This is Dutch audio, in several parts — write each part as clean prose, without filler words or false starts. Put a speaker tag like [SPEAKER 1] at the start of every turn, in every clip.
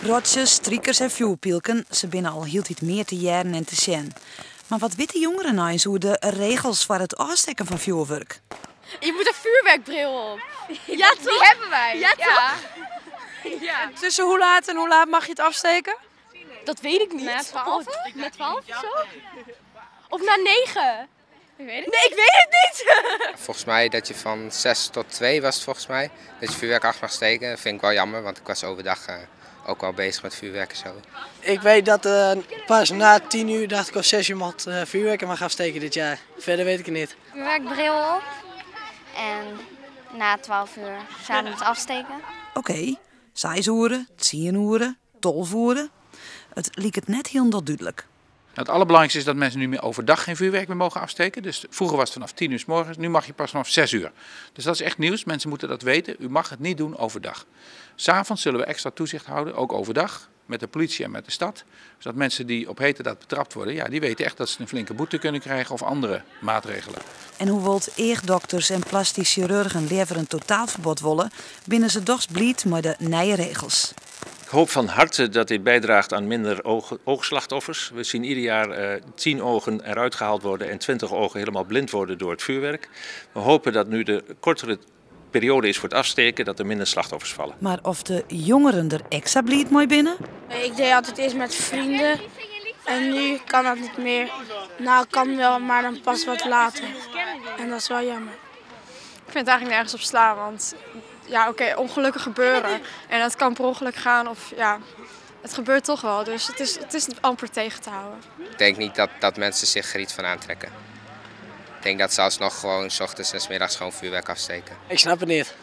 [SPEAKER 1] Rotsjes, striekers en vuurpielken, ze binnen al hield iets meer te jaren en te zien. Maar wat weten jongeren nou eens hoe de regels voor het afsteken van vuurwerk?
[SPEAKER 2] Je moet een vuurwerkbril op.
[SPEAKER 3] Ja, toch?
[SPEAKER 2] Die hebben wij.
[SPEAKER 3] Ja, toch?
[SPEAKER 2] Ja.
[SPEAKER 3] Tussen hoe laat en hoe laat mag je het afsteken?
[SPEAKER 2] Dat weet ik niet.
[SPEAKER 3] Na 12?
[SPEAKER 2] Na 12 of zo? Of na 9?
[SPEAKER 3] Ik weet het
[SPEAKER 2] Nee, ik weet het niet.
[SPEAKER 4] Volgens mij dat je van 6 tot 2 was het volgens mij, dat je vuurwerk af mag steken. Dat vind ik wel jammer, want ik was overdag ook wel bezig met vuurwerk en zo.
[SPEAKER 5] Ik weet dat pas na 10 uur, dacht ik, of 6 uur mag vuurwerk mag afsteken dit jaar. Verder weet ik het niet.
[SPEAKER 6] Vuurwerkbril op en na 12 uur samen het afsteken.
[SPEAKER 1] Oké, 6 uren, 10 uren, 12 uren. Het liep het net heel duidelijk.
[SPEAKER 7] Het allerbelangrijkste is dat mensen nu meer overdag geen vuurwerk meer mogen afsteken. Dus vroeger was het vanaf 10 uur 's morgens, nu mag je pas vanaf 6 uur. Dus dat is echt nieuws. Mensen moeten dat weten. U mag het niet doen overdag. 'S Avonds zullen we extra toezicht houden, ook overdag, met de politie en met de stad. Zodat mensen die op heterdaad betrapt worden, ja, die weten echt dat ze een flinke boete kunnen krijgen of andere maatregelen.
[SPEAKER 1] En hoewel eegdokters en plastisch chirurgen liever een totaalverbod willen, binnen ze toch blied met de nieuwe regels.
[SPEAKER 8] Ik hoop van harte dat dit bijdraagt aan minder oogslachtoffers. We zien ieder jaar 10 ogen eruit gehaald worden en 20 ogen helemaal blind worden door het vuurwerk. We hopen dat nu de kortere periode is voor het afsteken, dat er minder slachtoffers vallen.
[SPEAKER 1] Maar of de jongeren er extra blied mooi binnen?
[SPEAKER 9] Ik deed altijd eerst met vrienden en nu kan dat niet meer. Nou, kan wel, maar dan pas wat later. En dat is wel jammer.
[SPEAKER 3] Ik vind het eigenlijk nergens op slaan, want ja, oké, ongelukken gebeuren. En dat kan per ongeluk gaan of ja, het gebeurt toch wel. Dus het is amper tegen te houden.
[SPEAKER 4] Ik denk niet dat mensen zich er iets van aantrekken. Ik denk dat ze alsnog gewoon 's ochtends en 's middags gewoon vuurwerk afsteken.
[SPEAKER 5] Ik snap het niet.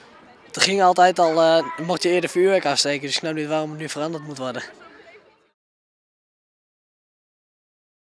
[SPEAKER 5] Het ging altijd al, mocht je eerder vuurwerk afsteken, dus ik snap niet waarom het nu veranderd moet worden.